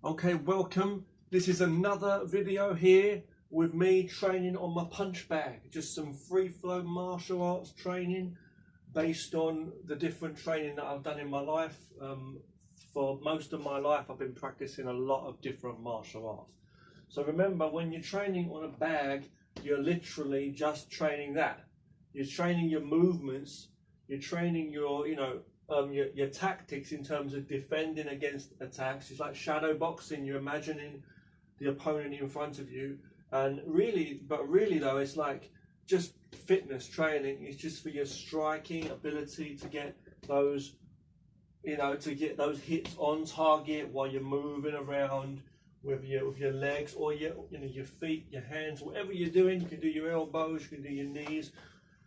Okay, welcome. This is another video here with me training on my punch bag. Just some free flow martial arts training based on the different training that I've done in my life. For most of my life, I've been practicing a lot of different martial arts. So remember, when you're training on a bag, you're literally just training that. You're training your movements, you're training your tactics in terms of defending against attacks. It's like shadow boxing. You're imagining the opponent in front of you, and really though, it's like just fitness training. It's just for your striking ability to get those, to get those hits on target while you're moving around with your legs or your feet, your hands, whatever you're doing. You can do your elbows, you can do your knees.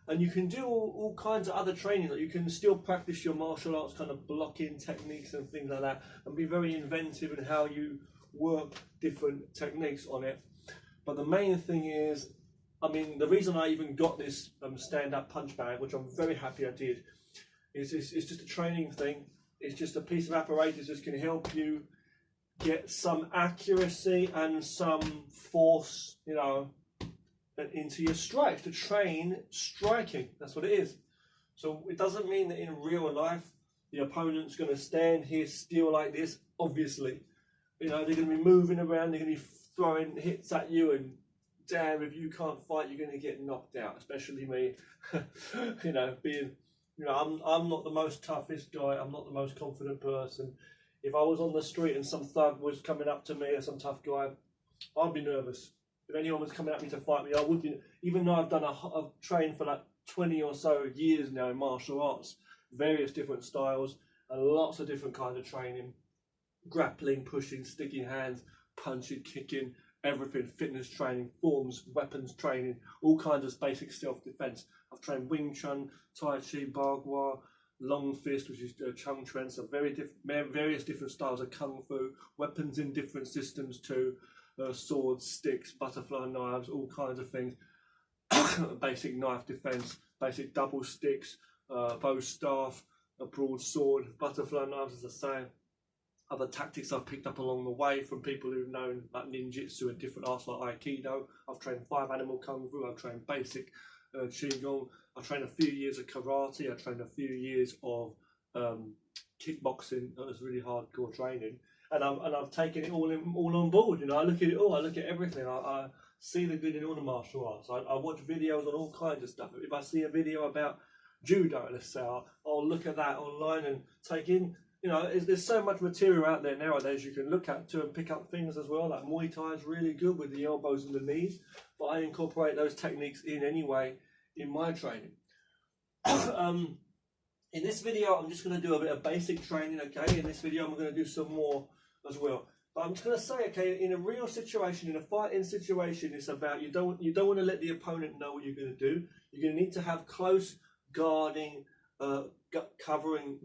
And you can do all kinds of other training. Like you can still practice your martial arts kind of blocking techniques and things like that, and be very inventive in how you work different techniques on it. But the main thing is, the reason I even got this stand-up punch bag, which I'm very happy I did, is it's just a training thing. It's just a piece of apparatus that can help you get some accuracy and some force, into your strikes, to train striking. That's what it is. So it doesn't mean that in real life the opponent's going to stand here still like this. Obviously, they're going to be moving around, they're going to be throwing hits at you, and damn, if you can't fight, you're going to get knocked out. Especially me, I'm not the most toughest guy, I'm not the most confident person. If I was on the street and some thug was coming up to me, or some tough guy, I'd be nervous. If anyone was coming at me to fight me, I would be. Even though I've trained for like 20 or so years now in martial arts, various different styles and lots of different kinds of training, grappling, pushing, sticking hands, punching, kicking, everything, fitness training, forms, weapons training, all kinds of basic self-defense. I've trained Wing Chun, Tai Chi, Bagua, Long Fist, which is Chung Chuan, so various different styles of Kung Fu, weapons in different systems too. Swords, sticks, butterfly knives, all kinds of things. Basic knife defense, basic double sticks, bow staff, a broadsword, butterfly knives, as I say. Other tactics I've picked up along the way from people who've known like ninjutsu and different arts like Aikido. I've trained 5 animal Kung Fu, I've trained basic Qigong, I've trained a few years of karate, I've trained a few years of kickboxing. That was really hardcore training. And I've taken it all on board. I look at it all. I look at everything. I see the good in all the martial arts. I watch videos on all kinds of stuff. If I see a video about judo, let's say, I'll look at that online and take in. There's so much material out there nowadays you can look at too and pick up things as well. Like Muay Thai is really good with the elbows and the knees, but I incorporate those techniques in anyway in my training. In this video, I'm just going to do a bit of basic training. Okay. In this video, I'm going to do some more as well. But I'm just going to say, okay, in a real situation, in a fighting situation, it's about you don't want to let the opponent know what you're going to do. You're going to need to have close guarding, covering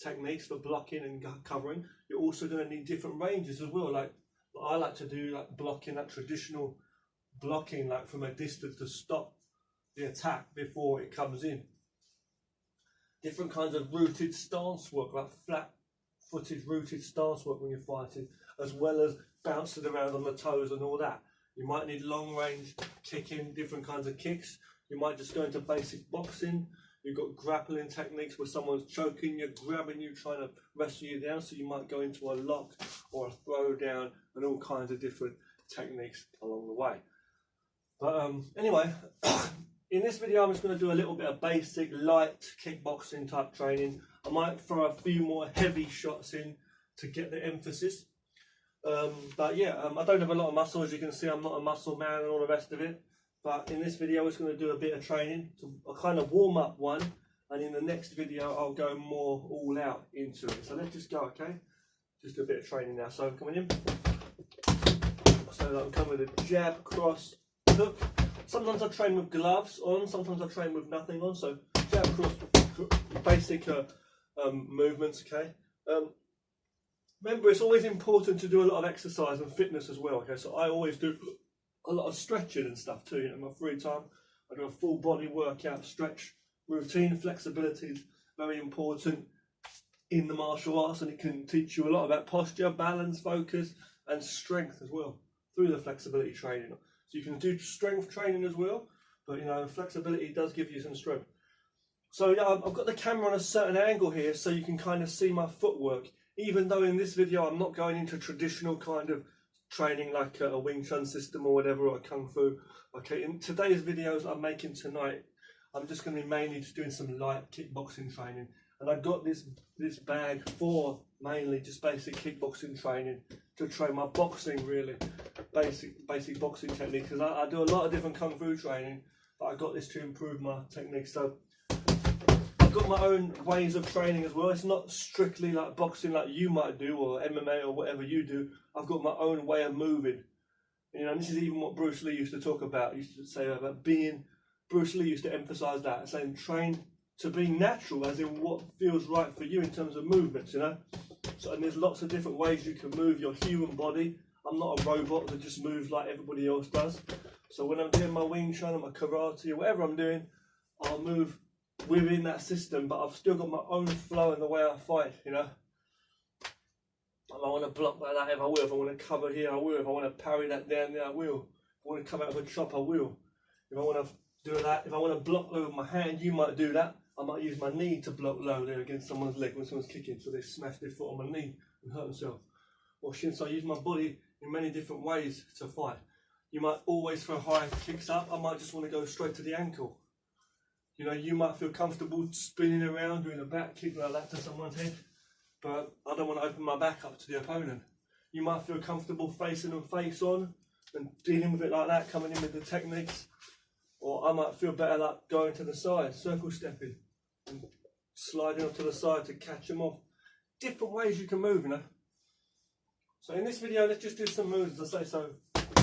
techniques for blocking and covering. You're also going to need different ranges as well. Like I like to do, like blocking, that traditional blocking, like from a distance to stop the attack before it comes in. Different kinds of rooted stance work, like flat-footed rooted stance work when you're fighting, as well as bouncing around on the toes and all that. You might need long-range kicking, different kinds of kicks. You might just go into basic boxing. You've got grappling techniques where someone's choking you, grabbing you, trying to wrestle you down. So you might go into a lock or a throw down, and all kinds of different techniques along the way. But anyway. In this video, I'm just going to do a little bit of basic, light kickboxing type training. I might throw a few more heavy shots in to get the emphasis. But yeah, I don't have a lot of muscle. As you can see, I'm not a muscle man and all the rest of it. But in this video, I'm just going to do a bit of training, a kind of warm-up one. And in the next video, I'll go more all out into it. So let's just go, okay? Just do a bit of training now. So I'm coming in. So I'm coming with a jab, cross, hook. Sometimes I train with gloves on, sometimes I train with nothing on. So jab, cross, basic movements, okay? Remember, it's always important to do a lot of exercise and fitness as well, okay? So I always do a lot of stretching and stuff too. In my free time, I do a full body workout, stretch routine. Flexibility is very important. in the martial arts, and it can teach you a lot about posture, balance, focus, and strength as well through the flexibility training. So you can do strength training as well, but you know, flexibility does give you some strength. So yeah, I've got the camera on a certain angle here so you can kind of see my footwork, even though in this video I'm not going into traditional kind of training like a Wing Chun system or whatever, or a Kung Fu. Okay, in today's videos I'm making tonight, I'm just going to be mainly just doing some light kickboxing training. And I've got this bag for mainly just basic kickboxing training, to train my boxing really, basic boxing techniques, because I do a lot of different Kung Fu training, but I got this to improve my technique. So I've got my own ways of training as well. It's not strictly like boxing like you might do, or MMA or whatever you do. I've got my own way of moving. You know, and this is even what Bruce Lee used to talk about. He used to say about being, Bruce Lee used to emphasize that, saying train to be natural, as in what feels right for you in terms of movements, you know. So, and there's lots of different ways you can move your human body. I'm not a robot that just moves like everybody else does. So when I'm doing my Wing Chun or my karate or whatever I'm doing, I'll move within that system, but I've still got my own flow in the way I fight, you know. If I want to block like that, if I will. If I want to cover here, I will. If I want to parry that down there, I will. If I want to come out with a chop, I will. If I want to do that, if I want to block low with my hand, you might do that. I might use my knee to block low there against someone's leg when someone's kicking, so they smash their foot on my knee and hurt themselves. Or shin, so I use my body in many different ways to fight. You might always throw high kicks up. I might just want to go straight to the ankle. You know, you might feel comfortable spinning around, doing a back kick like that to someone's head, but I don't want to open my back up to the opponent. You might feel comfortable facing them face on and dealing with it like that, coming in with the techniques. Or I might feel better like going to the side, circle stepping, and sliding onto the side to catch them off. Different ways you can move, you know. So in this video, let's just do some moves, as I say. So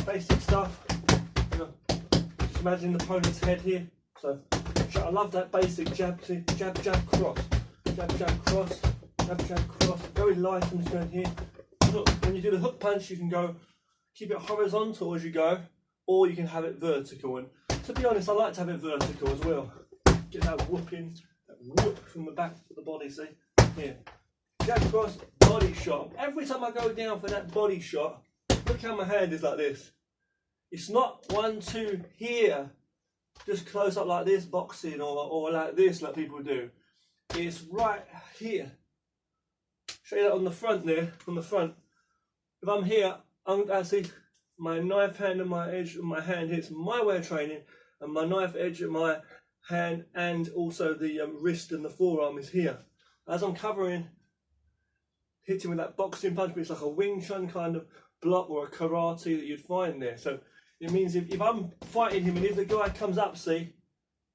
basic stuff, you know, just imagine the opponent's head here. So I love that basic jab, see, jab, jab, cross, jab, jab, cross, jab, jab, cross. Very light, I'm just going here. Look, when you do the hook punch, you can go, keep it horizontal as you go, or you can have it vertical. And to be honest, I like to have it vertical as well. Get that whooping, that whoop from the back to the body, see? Here. Jab cross, body shot. Every time I go down for that body shot, look how my hand is like this. It's not 1, 2 here, just close up like this, boxing, or like this, like people do. It's right here. Show you that on the front there, from the front. If I'm here, see, my knife hand and my edge of my hand hits my way of training, and my knife edge of my hand and also the wrist and the forearm is here. As I'm covering, hitting with that boxing punch, but it's like a Wing Chun kind of block or a karate that you'd find there. So it means if I'm fighting him and if the guy comes up, see,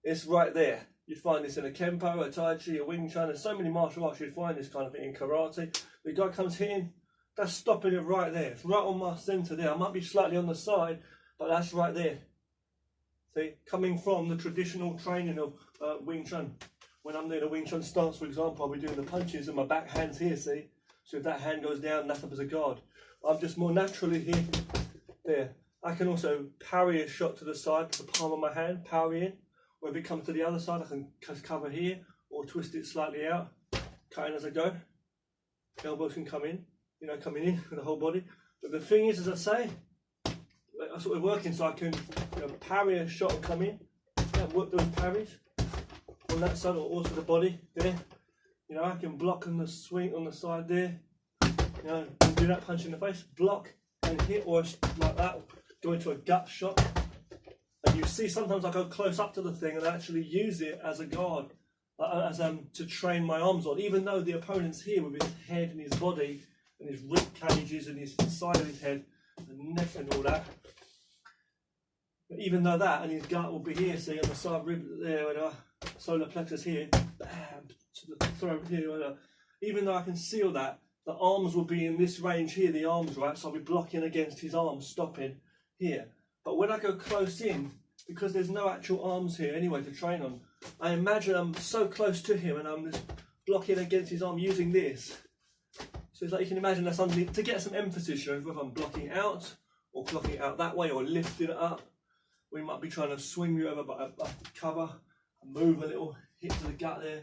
it's right there. You'd find this in a Kempo, a Tai Chi, a Wing Chun, and so many martial arts you'd find this kind of thing in karate. The guy comes hitting, that's stopping it right there. It's right on my centre there. I might be slightly on the side, but that's right there. See, coming from the traditional training of Wing Chun. When I'm doing a Wing Chun stance, for example, I'll be doing the punches and my back hand's here, see? So if that hand goes down, that's up as a guard. I'm just more naturally here, there. I can also parry a shot to the side with the palm of my hand, parry in. Or if it comes to the other side, I can just cover here or twist it slightly out, cutting as I go. Elbows can come in, you know, coming in with the whole body. But the thing is, as I say, that's what we're working, so I can, you know, parry a shot and come in, yeah, work those parries on that side or also the body there. You know, I can block on the swing on the side there, you know, and do that punch in the face, block and hit, or like that, go into a gut shot. And you see sometimes I go close up to the thing and actually use it as a guard, to train my arms on, even though the opponent's here with his head and his body and his rib cages and his side of his head, the neck and all that. But even though that, and his gut will be here, see, on the side rib there, and solar plexus here, bam, to the throat here, even though I can seal that, the arms will be in this range here, the arms, right? So I'll be blocking against his arms, stopping here. But when I go close in, because there's no actual arms here anyway to train on, I imagine I'm so close to him and I'm just blocking against his arm using this. So it's like you can imagine that's something to get some emphasis, you know, whether I'm blocking out or blocking out that way or lifting it up. We might be trying to swing you over, but I cover, move a little, hit to the gut there,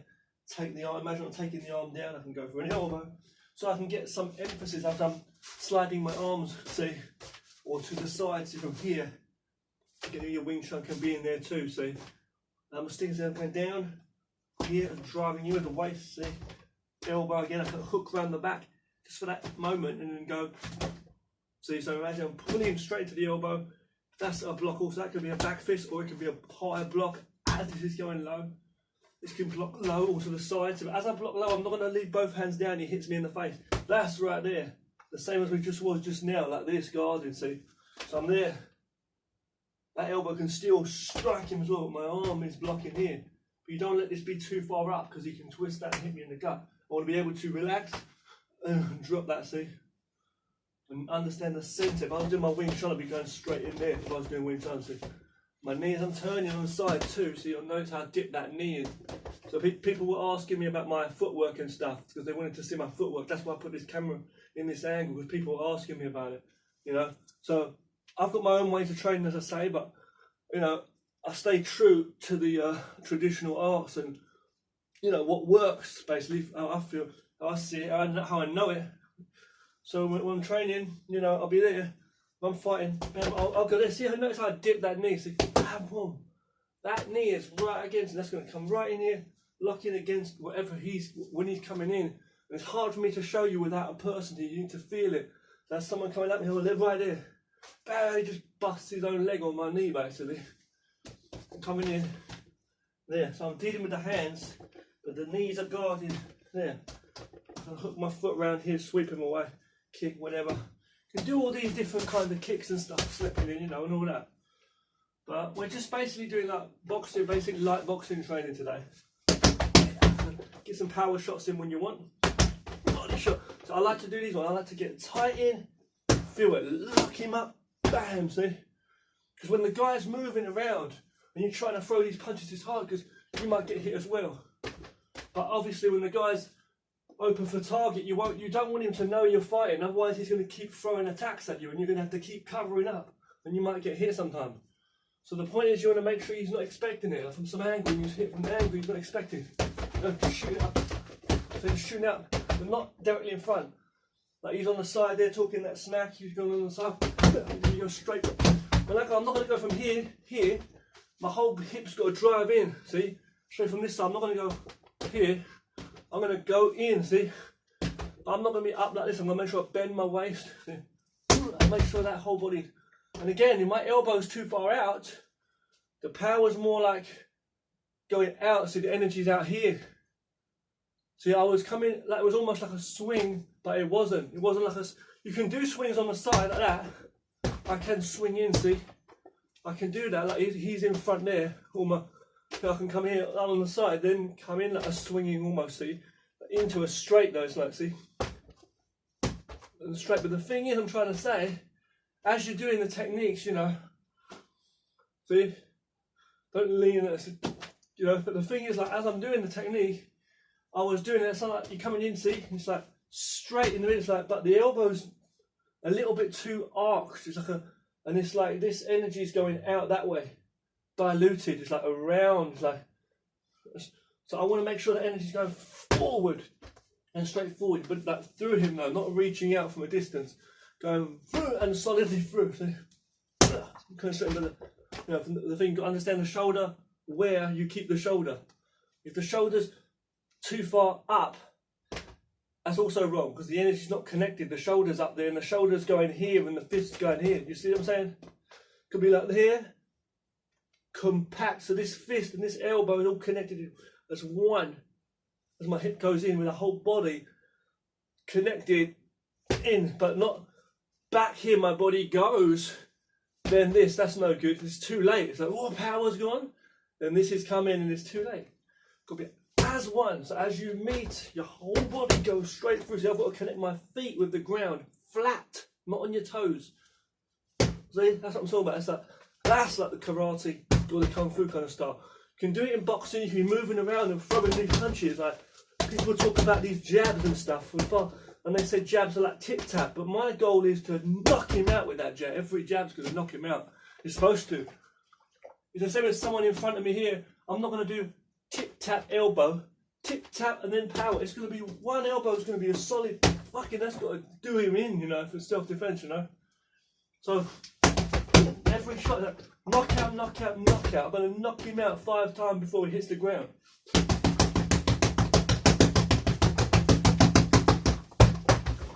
take the arm, imagine I'm taking the arm down, I can go for an elbow. So I can get some emphasis as I'm sliding my arms, see, or to the side, see from here. Get your Wing Chun can be in there too, see. I'm sticking down, going down here and driving you with the waist, see. Elbow again, I can hook around the back just for that moment and then go. See, so imagine I'm pulling him straight to the elbow. That's a block also. That could be a back fist or it could be a higher block as this is going low. This can block low or to the side. So as I block low, I'm not going to leave both hands down. He hits me in the face. That's right there. The same as we just was just now, like this, guarding, see. So I'm there. That elbow can still strike him as well, but my arm is blocking here. But you don't let this be too far up because he can twist that and hit me in the gut. I want to be able to relax and drop that, see. And understand the centre. If I was doing my Wing Chun, I'd be going straight in there if I was doing Wing Chun, see. My knees, I'm turning on the side too, so you'll notice how I dip that knee in. So people were asking me about my footwork and stuff because they wanted to see my footwork. That's why I put this camera in this angle, because people were asking me about it, you know. So I've got my own ways of training, as I say, but, you know, I stay true to the traditional arts and, you know, what works, basically, how I feel, how I see it, how I know it. So when I'm training, you know, I'll be there. If I'm fighting, I'll go there. See, I notice how I dip that knee. See, bam, boom. That knee is right against, and that's going to come right in here, locking against whatever when he's coming in. And it's hard for me to show you without a person. You need to feel it. So that's someone coming at me, he'll live right there. Bam, he just busts his own leg on my knee, basically. Coming in there. So I'm dealing with the hands, but the knees are guarded there. I'll hook my foot around here, sweep him away, kick, whatever. You can do all these different kinds of kicks and stuff, slipping in, you know, and all that. But we're just basically doing like boxing, basic light boxing training today. Get some power shots in when you want. Body shot. So I like to do these ones. I like to get tight in, feel it, lock him up, bam, see? Because when the guy's moving around and you're trying to throw these punches, it's hard because you might get hit as well. But obviously when the guy's open for target, you don't want him to know you're fighting, otherwise he's going to keep throwing attacks at you and you're going to have to keep covering up and you might get hit sometimes. So the point is you want to make sure he's not expecting it. Like from some angle, you hit from the angle he's not expecting. Shoot it up. So he's shooting out, but not directly in front. Like he's on the side there talking that smack, he's going on the side, you go straight. But like I'm not going to go from here, my whole hip's got to drive in, see? Straight from this side, I'm not going to go here. I'm going to go in, see? But I'm not going to be up like this. I'm going to make sure I bend my waist, see? And make sure that whole body. And again, if my elbow's too far out, the power's more like going out, so the energy's out here. See, I was coming, like it was almost like a swing, but it wasn't. It wasn't like a, you can do swings on the side like that. I can swing in, see? I can do that, like he's in front there. I can come here on the side, then come in like a swinging almost, see? Into a straight though, it's like, see? And straight, but the thing is, I'm trying to say, as you're doing the techniques, you know, see? Don't lean, you know, but the thing is, like, as I'm doing the technique, I was doing it, it's like you're coming in, see? It's like straight in the middle, it's like, but the elbow's a little bit too arched, it's like and it's like this energy is going out that way, diluted, it's like around, it's like, so I want to make sure that energy's going forward and straight forward, but like through him though, not reaching out from a distance, going through and solidly through, so, kind of straight into the, you know, the thing, to understand the shoulder, where you keep the shoulder. If the shoulder's too far up, that's also wrong because the energy's not connected. The shoulder's up there and the shoulder's going here and the fist's going here. You see what I'm saying? Could be like here, compact. So this fist and this elbow is all connected as one. As my hip goes in with the whole body connected in, but not back here. My body goes. Then this, that's no good. It's too late. It's like, oh, power's gone. Then this is coming and it's too late. Could be as one. So as you meet, your whole body goes straight through. So I've got to connect my feet with the ground, flat, not on your toes. See, that's what I'm talking about. That's like the karate or the kung fu kind of style. You can do it in boxing. You can be moving around and throwing these punches. Like people talk about these jabs and stuff, and they say jabs are like tic tac. But my goal is to knock him out with that jab. Every jab's going to knock him out. It's supposed to. If there's someone in front of me here, I'm not going to do tic tac elbow, tip tap and then power. It's going to be one elbow is going to be a solid fucking. That's got to do him in, you know, for self-defense, you know. So every shot, like, knockout, knockout, knockout. I'm going to knock him out 5 times before he hits the ground.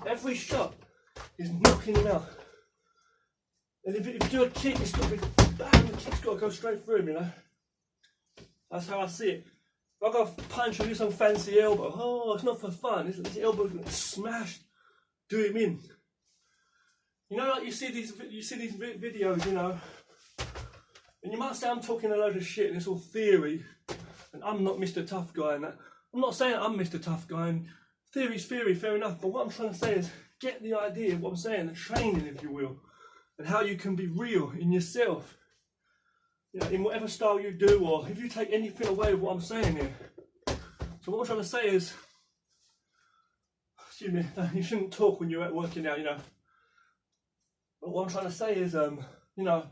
Every shot is knocking him out. And if you do a kick, it's got to be bam. The kick's got to go straight through him, you know. That's how I see it. If I go punch or do some fancy elbow, oh, it's not for fun. This elbow's going to smash, do him in. You know, like you see these videos, you know, and you might say I'm talking a load of shit and it's all theory, and I'm not Mr. Tough Guy and that. I'm not saying I'm Mr. Tough Guy, and theory's theory, fair enough, but what I'm trying to say is get the idea of what I'm saying, the training, if you will, and how you can be real in yourself. You know, in whatever style you do, or if you take anything away of what I'm saying here. So what I'm trying to say is, excuse me, you shouldn't talk when you're at working out, you know. But what I'm trying to say is, you know,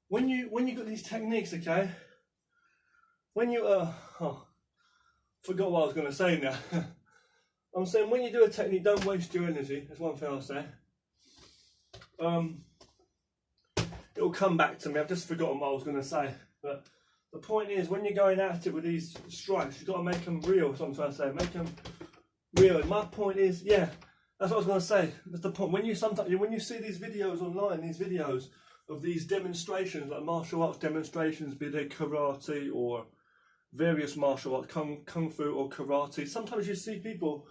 when you got these techniques, okay, when you forgot what I was going to say now. I'm saying when you do a technique, don't waste your energy. That's one thing I'll say. It'll come back to me. I've just forgotten what I was going to say. But the point is, when you're going at it with these strikes, you've got to make them real. That's what I'm trying to say. Make them real. And my point is, yeah, that's what I was going to say. That's the point. When you see these videos online, these videos of these demonstrations, like martial arts demonstrations, be they karate or various martial arts, kung fu or karate, sometimes you see people.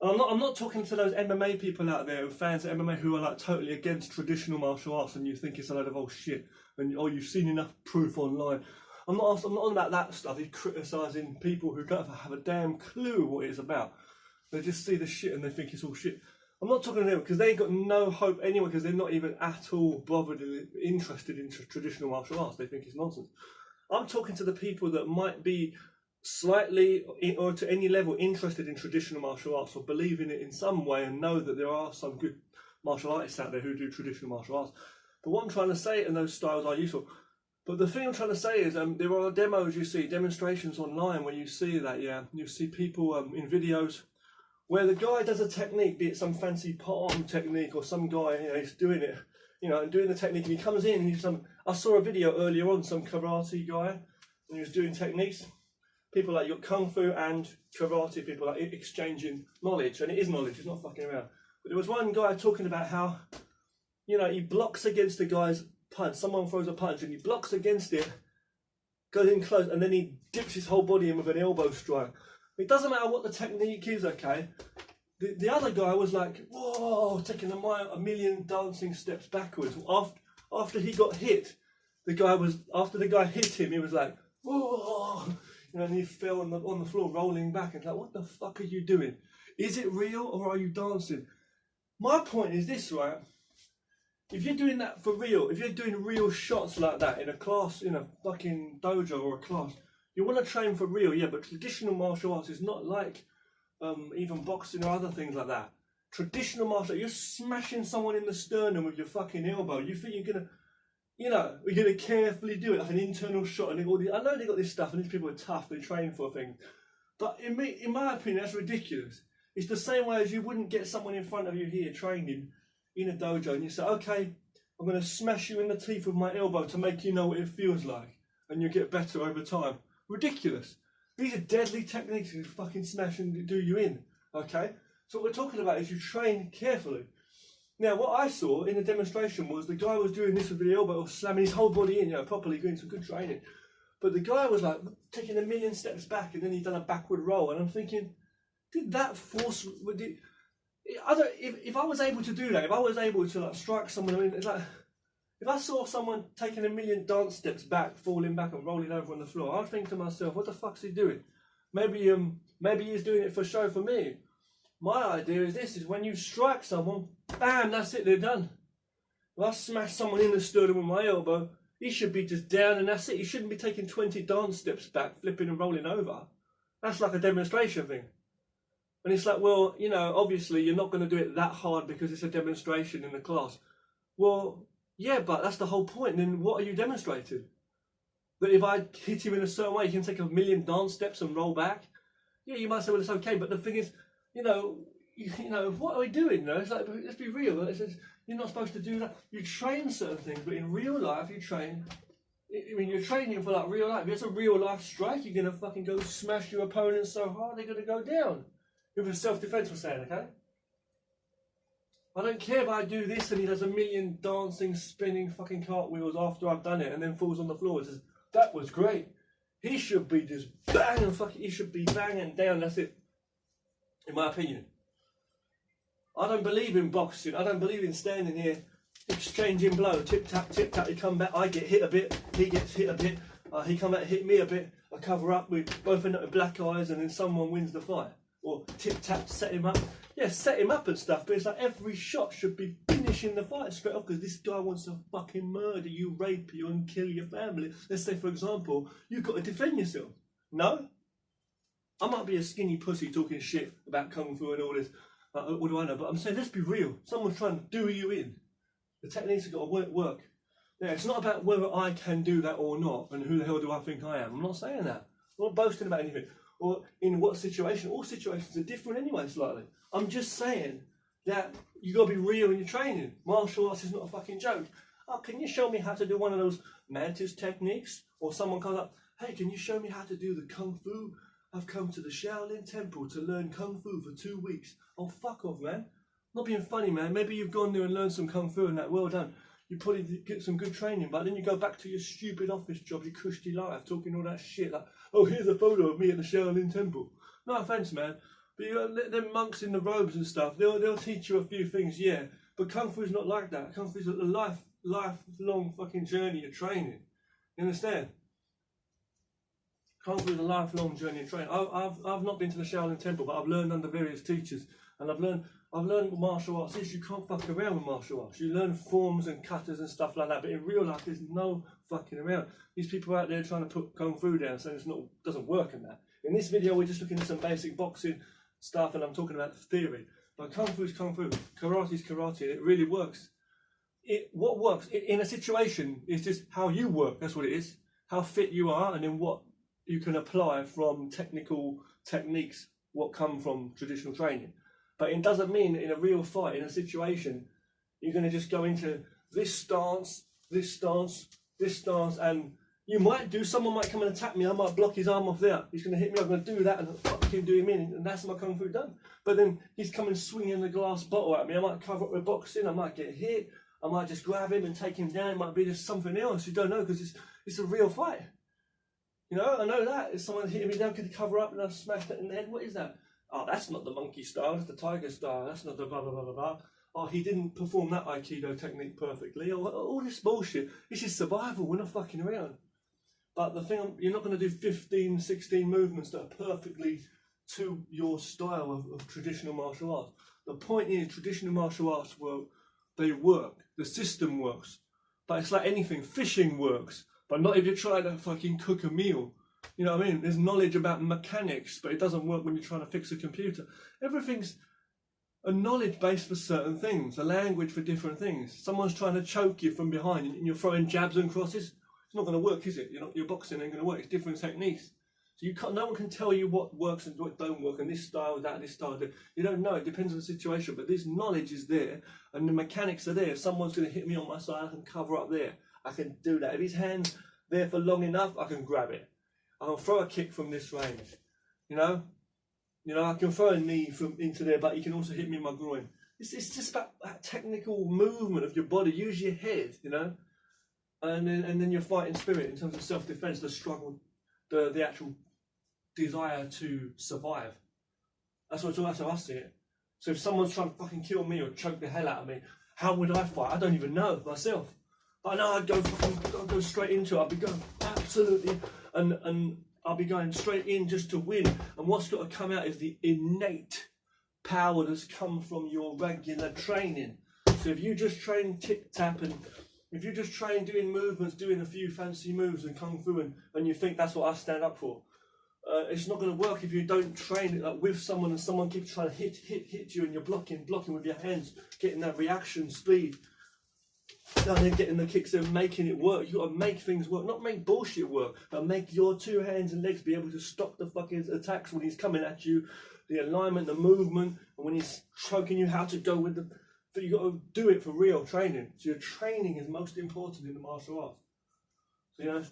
I'm not talking to those MMA people out there, fans of MMA who are like totally against traditional martial arts and you think it's a load of old shit and you've seen enough proof online. I'm not on about that stuff. He's criticising people who don't have a damn clue what it's about. They just see the shit and they think it's all shit. I'm not talking to them because they ain't got no hope anyway, because they're not even at all bothered and interested in traditional martial arts. They think it's nonsense. I'm talking to the people that might be slightly or to any level interested in traditional martial arts or believe in it in some way and know that there are some good martial artists out there who do traditional martial arts. But what I'm trying to say, and those styles are useful, but the thing I'm trying to say is there are demos you see, demonstrations online where you see that, yeah, you see people in videos where the guy does a technique, be it some fancy palm technique or some guy, you know, he's doing it, you know, and doing the technique, and he comes in and I saw a video earlier on, some karate guy, and he was doing techniques. People like your kung fu and karate people like exchanging knowledge, and it is knowledge, it's not fucking around. But there was one guy talking about how, you know, he blocks against the guy's punch. Someone throws a punch and he blocks against it, goes in close, and then he dips his whole body in with an elbow strike. It doesn't matter what the technique is, okay? The other guy was like, whoa, taking a million dancing steps backwards. After he got hit, after the guy hit him, he was like, whoa. You know, and he fell on the floor, rolling back. And like, what the fuck are you doing? Is it real or are you dancing? My point is this, right? If you're doing that for real, if you're doing real shots like that in a class, in a fucking dojo or a class, you want to train for real, yeah. But traditional martial arts is not like even boxing or other things like that. Traditional martial arts, you're smashing someone in the sternum with your fucking elbow. You think you're gonna. You know, we're going to carefully do it, like an internal shot. And I know they got this stuff, and these people are tough, they train for things. But in my opinion, that's ridiculous. It's the same way as you wouldn't get someone in front of you here training in a dojo, and you say, okay, I'm going to smash you in the teeth with my elbow to make you know what it feels like, and you get better over time. Ridiculous. These are deadly techniques to fucking smash and do you in, okay? So what we're talking about is you train carefully. Now, what I saw in the demonstration was the guy was doing this with the elbow, slamming his whole body in, you know, properly doing some good training. But the guy was like taking a million steps back, and then he'd done a backward roll. And I'm thinking, did that force? If I was able to do that, if I was able to like strike someone, I mean, it's like if I saw someone taking a million dance steps back, falling back and rolling over on the floor, I'd think to myself, what the fuck's he doing? Maybe he's doing it for show for me. My idea is this: is when you strike someone, bam, that's it, they're done. If I smash someone in the sternum with my elbow, he should be just down and that's it. He shouldn't be taking 20 dance steps back, flipping and rolling over. That's like a demonstration thing. And it's like, well, you know, obviously you're not going to do it that hard because it's a demonstration in the class. Well, yeah, but that's the whole point. Then what are you demonstrating? That if I hit him in a certain way, he can take a million dance steps and roll back? Yeah, you might say, well, it's okay, but the thing is, you know, what are we doing? No, it's like, let's be real. It says you're not supposed to do that. You train certain things, but in real life, you train. I mean, you're training for like real life. If it's a real life strike, you're gonna fucking go smash your opponent so hard they're gonna go down. If it's self-defense, we're saying, okay? I don't care if I do this and he does a million dancing, spinning fucking cartwheels after I've done it and then falls on the floor and says, that was great. He should be just bang and fucking, he should be banging down, that's it. In my opinion. I don't believe in boxing. I don't believe in standing here exchanging blow, tip tap, you come back, I get hit a bit, he gets hit a bit, he come back, hit me a bit, I cover up, we both end up with black eyes and then someone wins the fight. Or tip tap, set him up. Yeah, set him up and stuff, but it's like every shot should be finishing the fight straight off because this guy wants to fucking murder you, rape you and kill your family. Let's say, for example, you've got to defend yourself. No? I might be a skinny pussy talking shit about Kung Fu and all this, what do I know, but I'm saying, let's be real. Someone's trying to do you in. The techniques have got to work. Yeah, it's not about whether I can do that or not, and who the hell do I think I am. I'm not saying that. I'm not boasting about anything. Or in what situation. All situations are different anyway, slightly. I'm just saying that you got to be real in your training. Martial arts is not a fucking joke. Oh, can you show me how to do one of those mantis techniques? Or someone comes up, hey, can you show me how to do the Kung Fu? I've come to the Shaolin Temple to learn Kung Fu for 2 weeks. Oh, fuck off, man. Not being funny, man. Maybe you've gone there and learned some Kung Fu and that, well done. You probably get some good training, but then you go back to your stupid office job, your cushy life, talking all that shit like, oh, here's a photo of me at the Shaolin Temple. No offence, man, but you got them monks in the robes and stuff, they'll teach you a few things, yeah, but Kung Fu is not like that. Kung Fu is a lifelong fucking journey of training. You understand? Kung Fu is a lifelong journey of training. I've not been to the Shaolin Temple, but I've learned under various teachers, and I've learned what martial arts is. You can't fuck around with martial arts. You learn forms and cutters and stuff like that, but in real life there's no fucking around. These people out there trying to put Kung Fu down saying doesn't work in that. In this video we're just looking at some basic boxing stuff and I'm talking about the theory. But Kung Fu is Kung Fu, Karate is Karate, and it really works. What works in a situation is just how you work, that's what it is. How fit you are and then what you can apply from technical techniques, what come from traditional training. But it doesn't mean that in a real fight, in a situation, you're going to just go into this stance, and you might someone might come and attack me, I might block his arm off there, he's going to hit me, I'm going to do that, and fucking do him in, and that's my Kung Fu done. But then he's coming swinging the glass bottle at me, I might cover up with boxing, I might get hit, I might just grab him and take him down, it might be just something else, you don't know, because it's a real fight. You know, I know that, if someone's hitting me down, could cover up and I smash that in the head, what is that? Oh, that's not the monkey style, that's the tiger style, that's not the blah, blah, blah, blah, blah. Oh, he didn't perform that Aikido technique perfectly. All this bullshit. This is survival, we're not fucking around. But the thing, you're not going to do 15, 16 movements that are perfectly to your style of traditional martial arts. The point is, traditional martial arts, they work. The system works. But it's like anything, fishing works. But not if you're trying to fucking cook a meal. You know what I mean? There's knowledge about mechanics, but it doesn't work when you're trying to fix a computer. Everything's a knowledge base for certain things, a language for different things. Someone's trying to choke you from behind and you're throwing jabs and crosses. It's not going to work, is it? Your boxing ain't going to work. It's different techniques. So no one can tell you what works and what don't work, and this style, this style. You don't know. It depends on the situation. But this knowledge is there, and the mechanics are there. If someone's going to hit me on my side, I can cover up there. I can do that. If his hand's there for long enough, I can grab it. I can throw a kick from this range. You know, I can throw a knee into there, but he can also hit me in my groin. It's just about that technical movement of your body. Use your head, you know, and then your fighting spirit in terms of self-defense, the struggle, the actual desire to survive. That's how I see it. So if someone's trying to fucking kill me or choke the hell out of me, how would I fight? I don't even know myself. But I know I'd go straight into it. I'd be going absolutely, and I'll be going straight in just to win. And what's got to come out is the innate power that's come from your regular training. So if you just train tip-tap and if you just train doing movements, doing a few fancy moves and Kung Fu and you think that's what I stand up for, it's not going to work if you don't train it like with someone and someone keeps trying to hit you and you're blocking with your hands, getting that reaction speed. down there getting the kicks and making it work. You got to make things work, not make bullshit work, but make your 2 hands and legs be able to stop the fucking attacks when he's coming at you, the alignment, the movement, and when he's choking you, how to go with the. But you got to do it for real training. So your training is most important in the martial arts. So you know,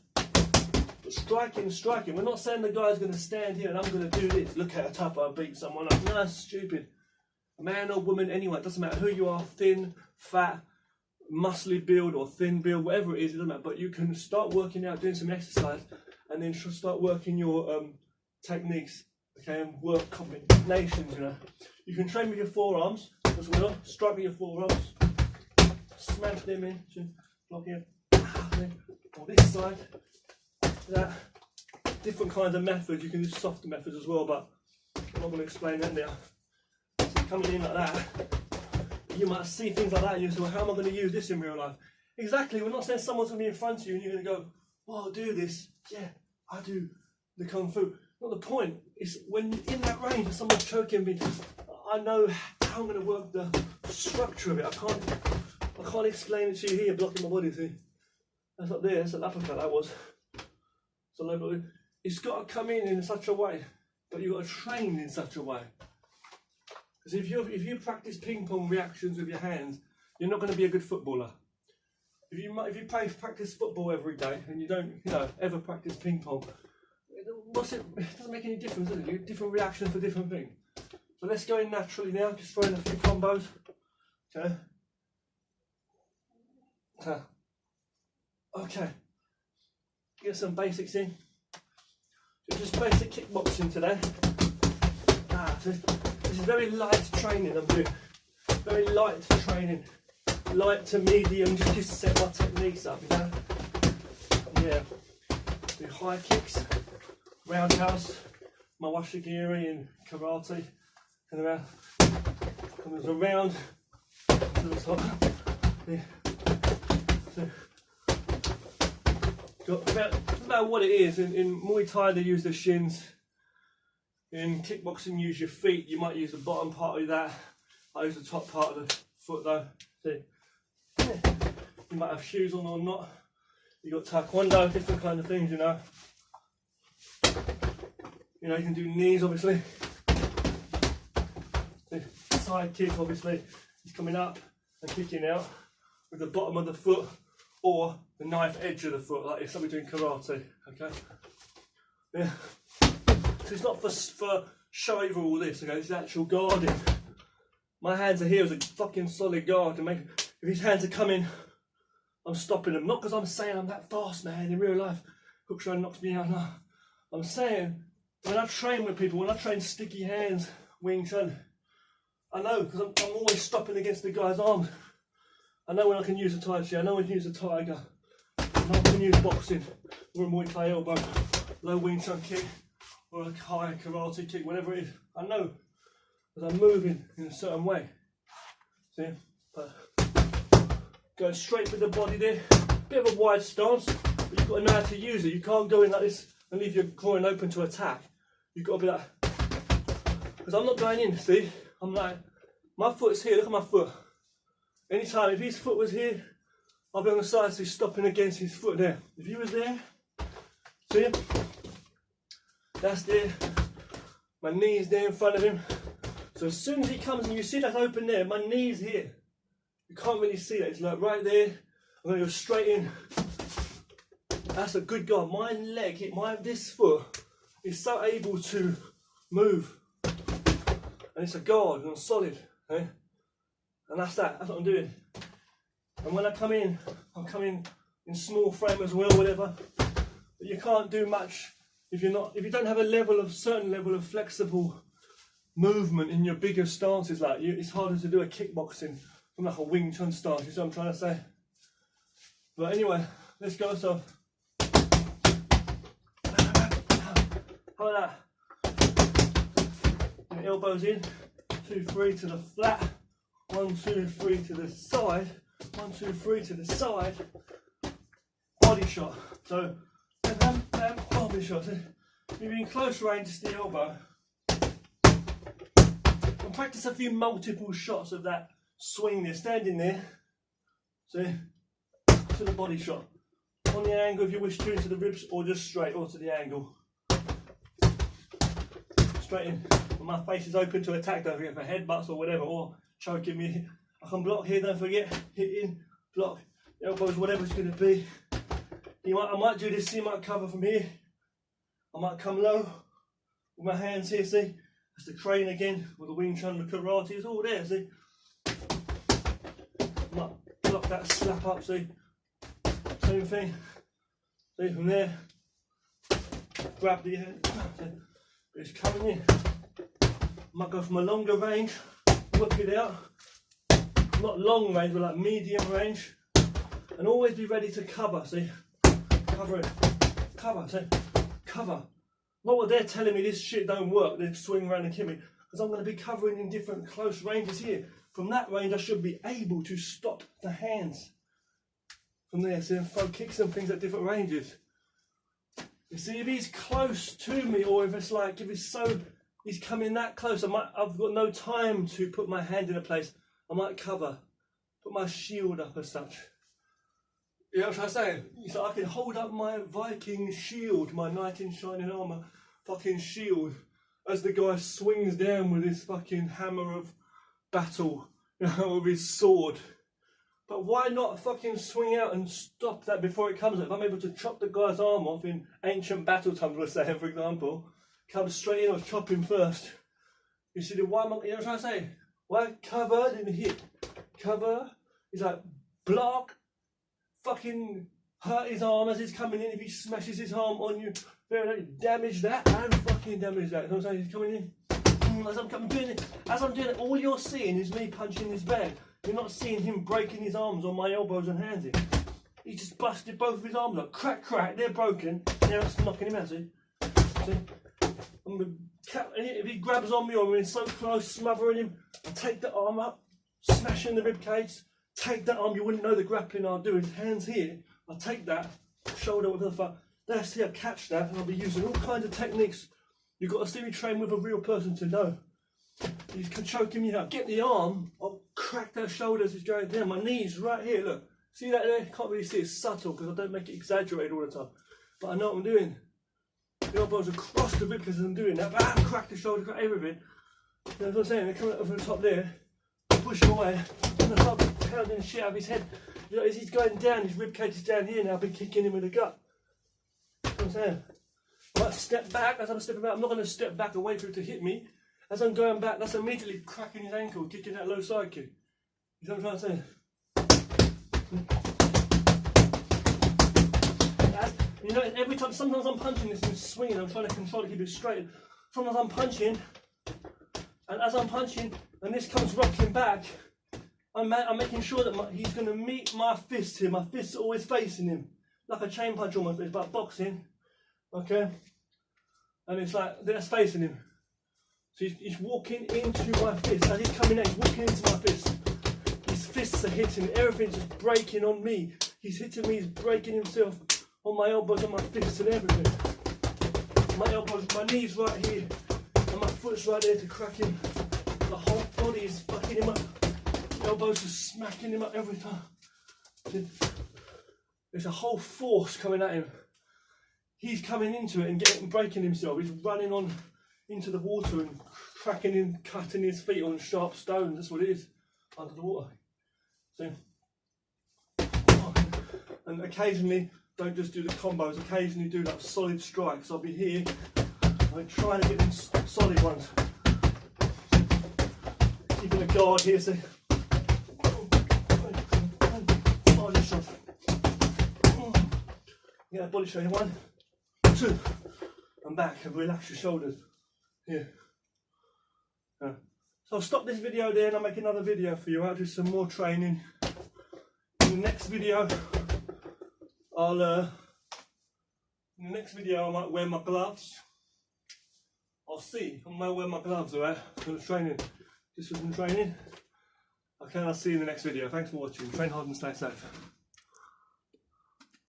but striking. We're not saying the guy's going to stand here and I'm going to do this. Look how tough I beat someone up. No, that's stupid. A man or woman, anyone, it doesn't matter who you are, thin, fat, muscly build or thin build, whatever it is, it doesn't matter. But you can start working out, doing some exercise, and then start working your techniques, okay, and work combinations, you know. You can train with your forearms as well, strike with your forearms, smash them in, block here, or this side, that. Different kinds of methods, you can do softer methods as well, but I'm not going to explain that now. So coming in like that, you might see things like that and you say, well, how am I going to use this in real life? Exactly, we're not saying someone's going to be in front of you and you're going to go, well, I'll do this. Yeah, I do the Kung Fu. Not the point. It's when you're in that range and someone's choking me, I know how I'm going to work the structure of it. I can't explain it to you here, blocking my body, see? That's not there, that's an uppercut, that was. So it's got to come in such a way, but you've got to train in such a way. Because if you practice ping pong reactions with your hands, you're not going to be a good footballer. If you practice football every day and you don't, ever practice ping pong, it doesn't make any difference, does it? You get different reactions for different things. So let's go in naturally now, just throwing a few combos. Okay. Okay. Get some basics in. So just basic kickboxing today. So this is very light training I'm doing. Very light training. Light to medium, just to set my techniques up, Yeah. Do high kicks, roundhouse, my washigiri and karate, and around, and there's around to the top. Yeah. So, about what it is. In Muay Thai they use the shins. In kickboxing you use your feet. You might use the bottom part of that. I use the top part of the foot though. See? Yeah. You might have shoes on or not. You got taekwondo, different kind of things, You can do knees obviously. The side kick obviously is coming up and kicking out with the bottom of the foot or the knife edge of the foot, like if somebody's doing karate, okay? Yeah. So it's not for show over all this, okay? It's actual guarding. My hands are here as a fucking solid guard to make. If his hands are coming, I'm stopping them. Not because I'm saying I'm that fast, man. In real life, hook shot knocks me out. No, I'm saying when I train with people, when I train sticky hands, Wing Chun, I know because I'm always stopping against the guy's arms. I know when I can use a Tai Chi, I know when to use a tiger, I know I can use boxing, or a Muay Thai elbow, low Wing Chun kick, or a high karate kick, whatever it is. I know, because I'm moving in a certain way. See? But going straight with the body there, bit of a wide stance, but you've got to know how to use it. You can't go in like this and leave your groin open to attack. You've got to be like, because I'm not going in, see? I'm like, my foot's here, look at my foot. Anytime, if his foot was here, I'll be on the side, so he's stopping against his foot there. If he was there, see? That's there. My knee's there in front of him. So as soon as he comes and you see that open there, my knee's here. You can't really see that. It's like right there. I'm going to go straight in. That's a good guard. My leg, this foot is so able to move. And it's a guard and I'm solid. Eh? And that's what I'm doing. And when I come in, I'm coming in small frame as well, whatever. But you can't do much if you don't have a certain level of flexible movement in your bigger stances. Like it's harder to do a kickboxing from like a Wing Chun stance. You see what I'm trying to say? But anyway, let's go. So how about that? Elbows in, 2, 3 to the flat. 1, 2, 3 to the side. 1, 2, 3 to the side. Body shot. So, bam, bam, body shot. So, if you're in close range, just the elbow. And practice a few multiple shots of that swing there. Standing there. See? to the body shot. On the angle if you wish to, into the ribs, or just straight onto the angle. Straight in. When my face is open to attack, don't forget for headbutts or whatever, or choking me. I can block here, don't forget. Hit in, block, elbows, whatever it's going to be. I might do this, see, I might cover from here. I might come low with my hands here, see? That's the crane again, with the Wing Chun, the karate, it's all there, see? I might block that slap up, see? Same thing. See, from there, grab the head, it's coming in. I might go from a longer range, whip it out. Not long range, but like medium range. And always be ready to cover, see? Cover it. Cover, see? Cover. Not what they're telling me this shit don't work, they swing around and kill me. Because I'm going to be covering in different close ranges here. From that range I should be able to stop the hands. From there, see, and throw kicks and things at different ranges. You see, if he's close to me, or if it's like, if he's coming that close, I've got no time to put my hand in a place. I might cover, put my shield up as such. You know what I'm saying? So I can hold up my Viking shield, my knight in shining armour fucking shield, as the guy swings down with his fucking hammer of battle, you know, with his sword. But why not fucking swing out and stop that before it comes? If I'm able to chop the guy's arm off in ancient battle times, we're saying, for example, come straight in or chop him first. You see, why am I, you know what I'm saying? Why cover, then hit? Cover, he's like, block, fucking hurt his arm as he's coming in. If he smashes his arm on you, very damage that and fucking damage that. You know what I'm saying? He's coming in. As I'm doing it, all you're seeing is me punching his bag. You're not seeing him breaking his arms on my elbows and hands. He just busted both of his arms up. Crack, crack, they're broken. Now it's knocking him out, see? If he grabs on me or we're in so close, smothering him, I take the arm up, smashing the rib cage, take that arm, you wouldn't know the grappling I'll do. His hands here, I'll take that, shoulder, whatever the fuck, that's here, catch that, and I'll be using all kinds of techniques. You've got to see me train with a real person to know. You can choke him, you know, get the arm, I'll crack that shoulder as he's going down, my knees right here, look. See that there? Can't really see, it's subtle because I don't make it exaggerated all the time. But I know what I'm doing. The elbows across the rib because I'm doing that. Bam, crack the shoulder, crack everything. You know what I'm saying? They're coming up over the top there. Push him away. And I start pounding the shit out of his head. You know, as he's going down, his rib cage is down here now. I've been kicking him with the gut. You know what I'm saying? I might step back as I'm stepping back. I'm not going to step back away for it to hit me. As I'm going back, that's immediately cracking his ankle, kicking that low side kick. You know what I'm trying to say? You know, every time, sometimes I'm punching this and swinging, I'm trying to control it, keep it straight. Sometimes I'm punching, and as I'm punching, and this comes rocking back, I'm making sure that he's going to meet my fist here. My fists are always facing him, like a chain punch almost, but it's like boxing, okay? And it's like, that's facing him. So he's walking into my fist. As he's coming out, he's walking into my fist. His fists are hitting, everything's just breaking on me. He's hitting me, he's breaking himself on my elbows, on my fists and everything. My elbows, my knees right here, and my foot's right there to crack him. The whole body is fucking him up. The elbows are smacking him up every time. There's a whole force coming at him. He's coming into it and breaking himself. He's running on into the water and cracking him, cutting his feet on sharp stones. That's what it is, under the water. So, and occasionally, don't just do the combos, occasionally do like solid strikes. I'll be here, I'm trying to get them solid ones. Keeping a guard here, so body shot. Get that body shot in 1, 2, and back, and relax your shoulders. Here. So I'll stop this video there and I'll make another video for you. I'll do some more training. In the next video, I might wear my gloves. I'll see. I might wear my gloves, alright? For the training. Just for some training. Okay, I'll see you in the next video. Thanks for watching. Train hard and stay safe.